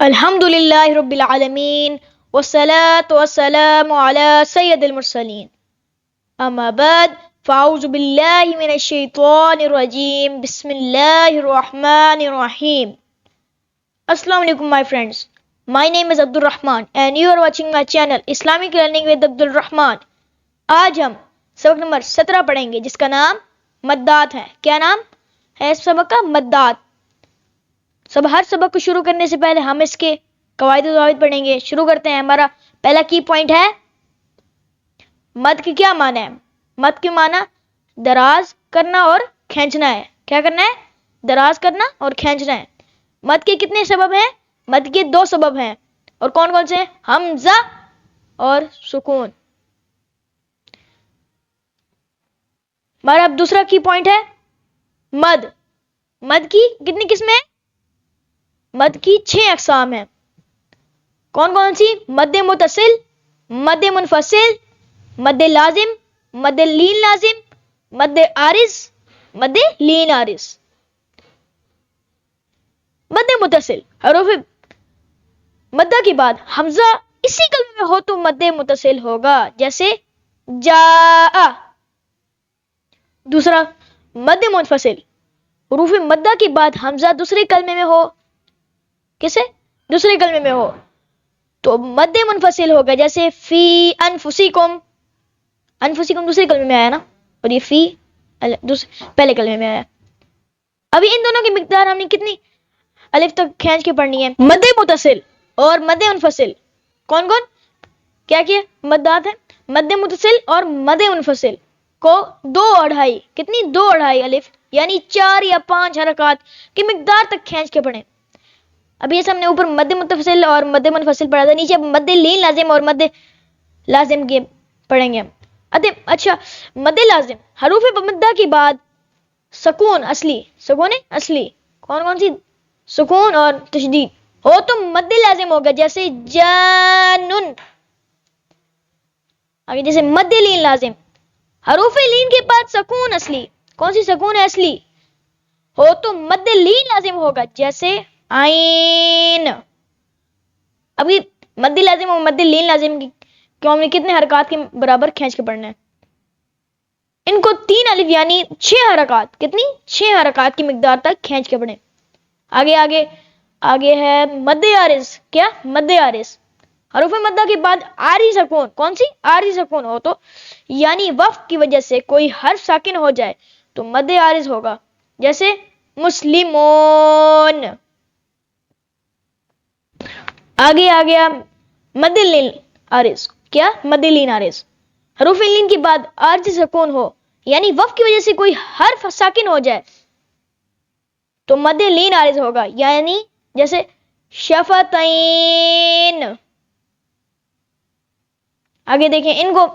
الحمد للہ رب العالمین والصلاة والسلام على سید المرسلین اما بعد فاعوذ باللہ من الشیطان الرجیم بسم اللہ الرحمن الرحیم. السلام علیکم my friends. My name is Abdul Rahman and you are watching my channel Islamic Learning with Abdul Rahman. آج ہم سبق نمبر 17 پڑھیں گے جس کا نام مدات ہے. کیا نام ہے اس سبق کا؟ مدات. ہر سبق کو شروع کرنے سے پہلے ہم اس کے قواعد و ضوابط پڑھیں گے. شروع کرتے ہیں. ہمارا پہلا کی پوائنٹ ہے مد کے کیا معنی ہے. مد کے معنی دراز کرنا اور کھینچنا ہے. کیا کرنا ہے؟ دراز کرنا اور کھینچنا ہے. مد کے کتنے سبب ہیں؟ مد کے 2 سبب ہیں. اور کون کون سے ہیں؟ حمزہ اور سکون. ہمارا اب دوسرا کی پوائنٹ ہے مد. مد کی کتنی قسمیں ہیں؟ مد کی 6 اقسام ہیں. کون کون سی؟ مد متصل، مد منفصل، مد لازم، مد لین لازم، مد عارض، مد لین عارض. مد متصل حروف مدہ کے بعد حمزہ اسی کلمے میں ہو تو مد متصل ہوگا، جیسے جاء. دوسرا مد منفصل حروف مدہ کے بعد حمزہ دوسرے کلمے میں ہو. کسے؟ دوسرے کلمے میں ہو تو مد منفصل ہوگا، جیسے فی انفسکم. انفسکم دوسرے کلمے میں آیا نا، اور یہ فی پہلے کلمے میں آیا. ابھی ان دونوں کی مقدار ہم نے کتنی الف تک کھینچ کے پڑھنی ہے. مد متصل اور مد منفصل کون کون کیا کیا مدات ہیں؟ مد متصل اور مد منفصل کو 2 اڑھائی کتنی 2 اڑھائی الف یعنی 4 یا 5 حرکات کی مقدار تک کھینچ کے پڑھیں. ابھی اس ہم نے اوپر مد متصل اور مد منفصل پڑھا تھا، نیچے مد لین لازم اور مد لازم کے پڑھیں گے. اچھا مد لازم حروف مدہ کے بعد سکون اصلی، سکون اصلی کون کون سی؟ سکون اور تشدید ہو تو مد لازم ہوگا، جیسے جانن. آگے جیسے مد لین لازم حروف لین کے بعد سکون اصلی. کون سی سکون ہے اصلی؟ ہو تو مد لین لازم ہوگا، جیسے عین. ابھی مد لازم اور مد لین لازم کو ہم نے کتنے حرکات کے برابر کھینچ کے پڑھنا ہے؟ ان کو 3 الف یعنی 6 حرکات کتنی 6 حرکات کی مقدار تک کھینچ کے پڑھیں. آگے ہے مد عارض. کیا؟ مد عارض حروف مدہ کے بعد عارضی سکون. کون سی؟ عارضی سکون ہو تو یعنی وقف کی وجہ سے کوئی حرف ساکن ہو جائے تو مد عارض ہوگا، جیسے مسلمون. آگے آ گیا مد لین عارض. کیا؟ مد لین عارض حروف لین کے بعد عارضی سکون ہو یعنی وقف کی وجہ سے کوئی حرف ساکن ہو جائے تو مد لین عارض ہوگا، یعنی جیسے شفتین. آگے دیکھیں ان کو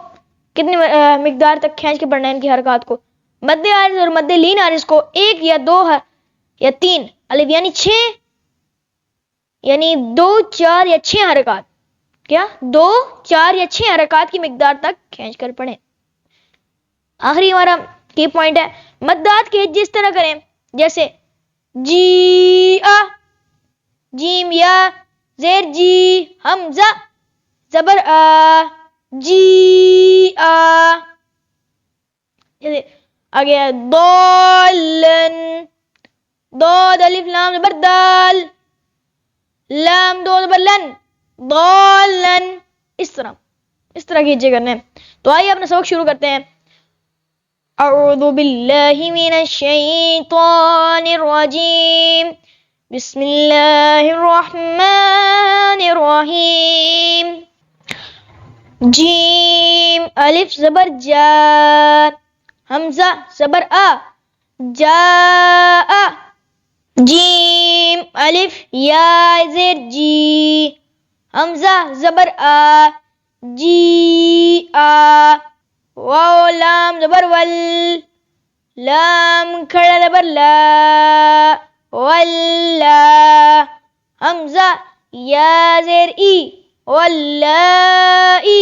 کتنی مقدار تک کھینچ کے پڑھنا ہے. ان کی حرکات کو مد عارض اور مد لین عارض کو 1 یا 2 یا 3 الف یعنی 6 یعنی 2 4 یا 6 حرکات. کیا؟ 2 4 یا 6 حرکات کی مقدار تک کھینچ کر پڑھیں. آخری ہمارا کی پوائنٹ ہے مدات کے جس طرح کریں، جیسے جی آ، جیم یا زیر جی، حمزہ زبر آ، جی آ. جیسے آگے ضالن، ضاد الف لام زبر دال، لام دو زبر لن، ضالن. اس طرح کیجیے کرنے. تو آئیے اپنا سبق شروع کرتے ہیں. اعوذ باللہ من الشیطان الرجیم بسم اللہ الرحمن الرحیم. جیم الف زبر جا، حمزہ زبر آ، جا. جیم الف یا زیر جی، حمزہ زبر آ، جی آ. واو لام زبر ول، لام کھڑا زبر لا، ولا. حمزہ یا زیر ای، واللائی.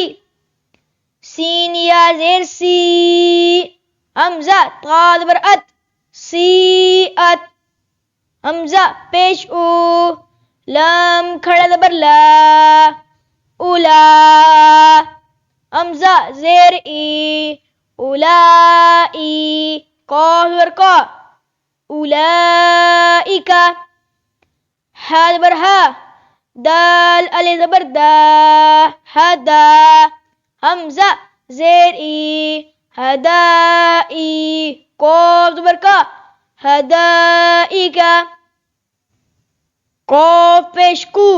سین یا زیر سی، حمزہ طا زبر ات، سی ات. حمزہ پیش او، لام کھڑا زبر لا، اولا. حمزہ زیر ای، اولائی. قاف زبر قا، اولائکا. ہا زبر ہا، دال الف زبر دا، ہدا. حمزہ زیر ای، ہدائی. قاف زبر کا، ہدائکا. قاف پیش کو،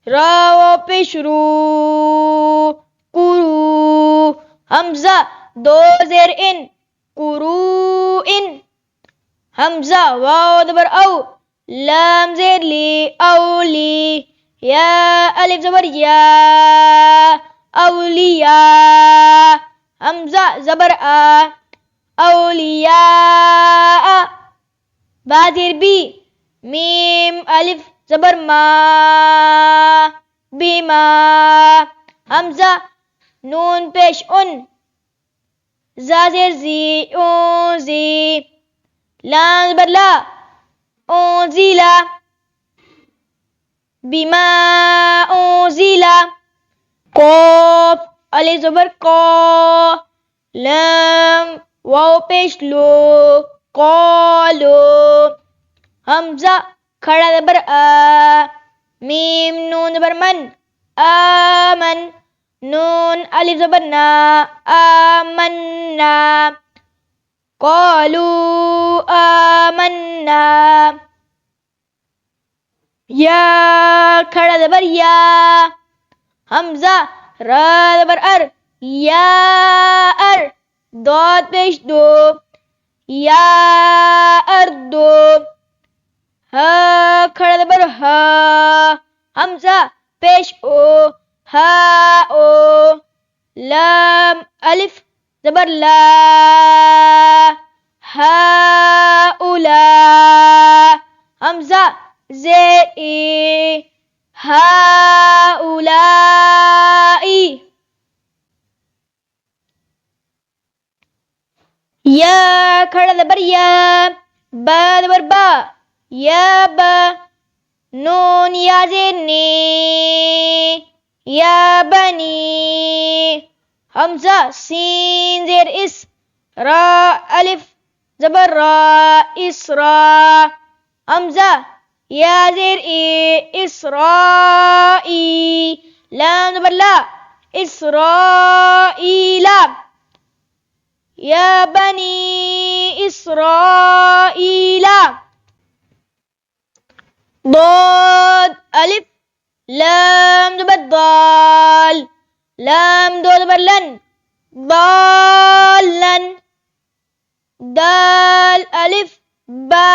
را واو پیش رو، قرو. حمزہ دو زیر ان، قرو ان. حمزہ واو زبر او، لام زیر لی، اولی. یا الف زبر یا، اولیاء. حمزہ زبر آ، اولیاء. با زیر بی، میم الف زبر ما، بیما. حمزہ نون پیش ان، زا زیر زی، اون زی. لام زبر لا، اونزیلا. بیما اونزیلا. قاف الف زبر قا، لام واو پیش لو، قالو. حمزہ کھڑا زبر آ، میم نون زبر من، آمن. نون الف زبر نا، آمنا. قالو آمنا. یا کھڑا زبر یا، حمزہ را زبر ار، یا ار. داد پیش دو، یا اردو. ہا کھڑا زبر ہا، حمزہ پیش او، ہا او. لام الف زبر لا، ہا اولا. حمزہ زیر ای، ہا اولائی. یا کھڑا زبر یا، با زبر با، یا با. نون یا زیر نی، یا بنی. حمزہ سین زیر اس، را الف زبر را، اسرا. حمزہ یا زیر ای، اسرائی. لام زبر لا، اسرائیلا. یا بنی اسرائیل. ضاد الف، لام زبر ضال، لام دو زبر لن، ضالن. دال الف، با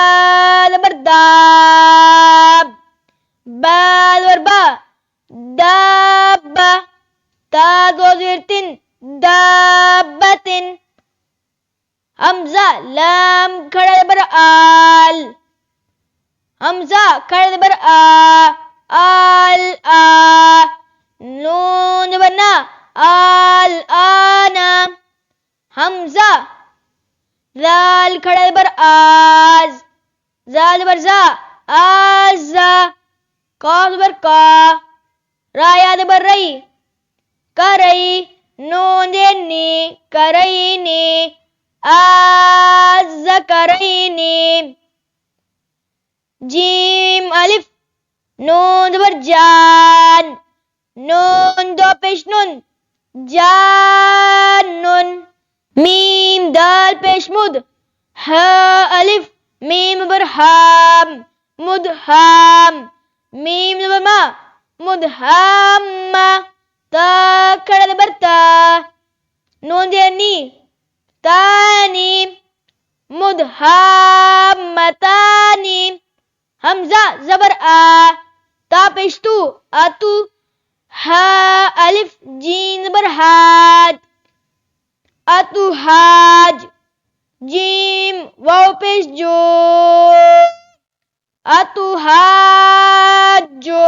زبر داب، با زبر با، دابا. تا دو زبر تن، دابتن. حمزہ لام کھڑا زبر آل، حمزہ کھڑا زبر آ، آل آ. نون زبر نا، آل آنا. حمزہ زال کھڑا زبر آز، زا زبر زا، آزا. قاف زبر کا، را یا زبر رئی، کرئی. نون زیر نی، کرئینی. آز کرئینی. جیم الف، نون زبر جان، نون دو پیش نون، جانن. میم دال پیش مد، ہا الف میم زبر حام، مدحام. میم زبر ما، مدحامہ. تا کھڑا زبر تا، نون زیر نی، تانی. مدحامتانی. حمزہ زبر آ، تا پیش تو، اتو. ہا الف جیم زبر حاد، اتو حاج. جیم واو پیش جو، اتو حاجو.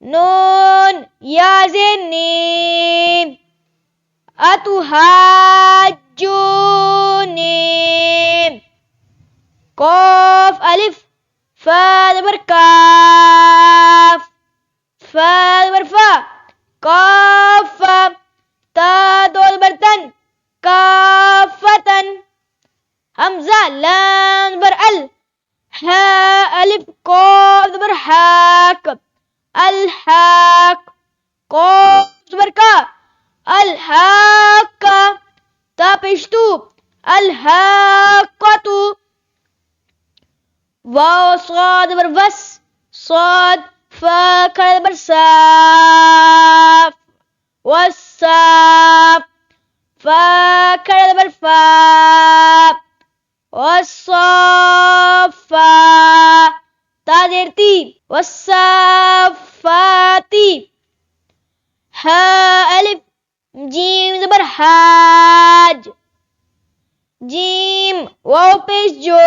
نون یا زیر نیم، اتو حاجونیم. قاف الف، فا زبر کاف، فا زبر فا، کاف، تا دو زبر تن، کافتن، حمزہ لام زبر ال، ہا الف قاف زبر حاک، الحاق، قاف زبر کا، الحاقہ، تا پیشتو، الحاقۃ، واو صاد زبر وس، صاد، فا کھڑا زبر صاف، والصاف، فا کھڑا زبر فا، والصافا، تا زیر تی، والصافاتی، ہا الف جیم زبر حاج، جیم واو پیش جو،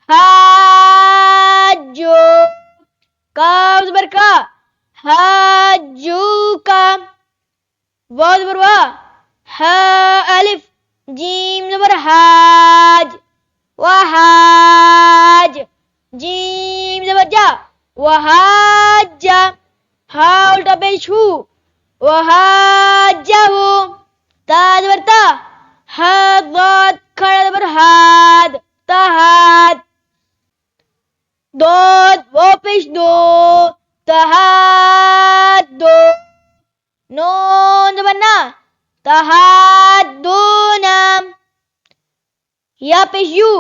حاجو، کاف زبر کا، حاجو کا، واو زبر وا، ہا الف جیم زبر حاج، وحاج، جیم زبر جا، وحاجہ، ہا الٹا پیش ہو، وحاجہ، تا زبر تا، ہا ضاد کھڑا زبر حاد، تہاد، دود واو پیش دو، تہادو، نون زبر نا، تہادونا، یا پیش یو،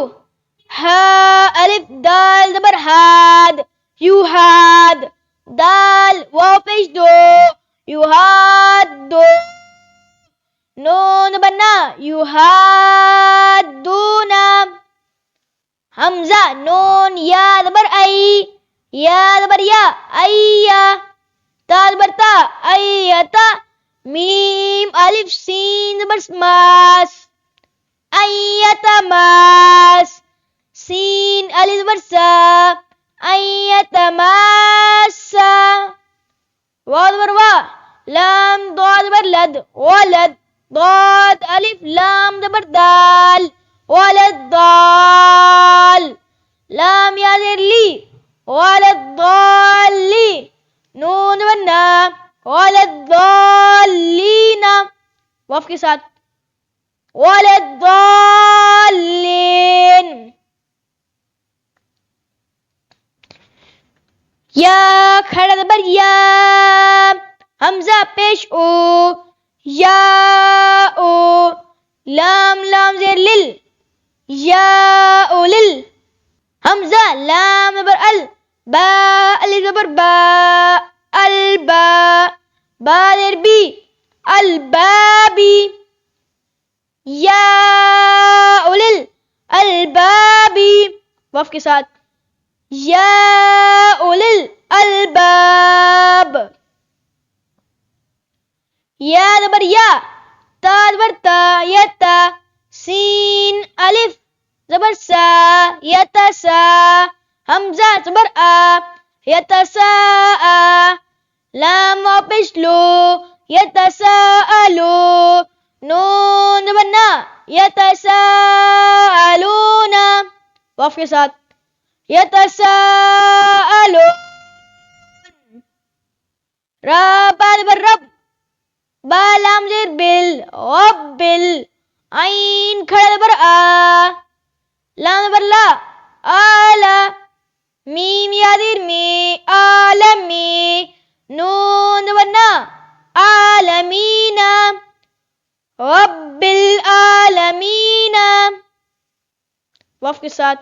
ہا الف دال زبر حاد، یوحاد، دال واو پیش دو، یوحادو، نون زبر نا، یوحادونا، حمزہ نون یا زبر ای، یا زبر یا، ایا، تا زبر تا، ایتا، میم الف سین زبر ماس، ایتا ماس، سین الف زبر سا، ایتا ماسا، واو زبر وا، لام ضاد زبر لد، ولد، ضاد الف لام زبر دال، ولد ضال، لام یا زیر لی، ولد ضالی، نون زبر نا، ولد ضالین، وف کے ساتھ، ولد ضالین، یا کھڑا زبر یا، حمزہ پیش او، یا او، لام لام زیر لل، یا اولل، حمزہ لام زبر ال، با الف زبر با، البا، با زیر بی، البابی، یا اولل البابی، وف کے ساتھ، یا اولل الباب، یا زبر یا، تا زبر تا، یتا، سین الف زبر سا، یتسا، حمزہ زبر آ، یتسا آ، لام واو پیش لو، یتساءلو، نون زبر نا، یتساءلونا، وف کے ساتھ، یتساءلو، را با زبر رب، با لام زیر بل، غبل، عین کھڑا زبر آ، لام زبر لا، آلا، میم یا زیر می، عالمی، نون زبر نا، عالمین، رب العالمین، وف کے ساتھ،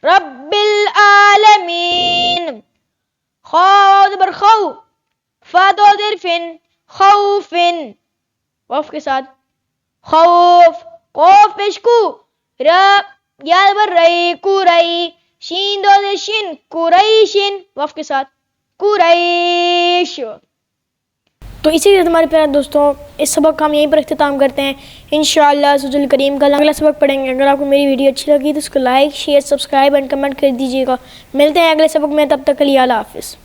رب العالمین، خاء زبر خو، فا دو زیر فن، خوفن، وف کے ساتھ، خوف، قوف پیش کو، را یا زبر رئی، کورائی، شین دو زیر شن، کوریشن، وف کے ساتھ، کوریش۔ تو اسی کے ساتھ ہمارے پیارے دوستوں اس سبق کا ہم یہیں پر اختتام کرتے ہیں۔ انشاءاللہ عزوجل الکریم کل اگلا سبق پڑھیں گے۔ اگر آپ کو میری ویڈیو اچھی لگی تو اس کو like, share, subscribe and comment کر دیجیے گا۔ ملتے ہیں اگلے سبق میں، تب تک کے لیے اللہ حافظ۔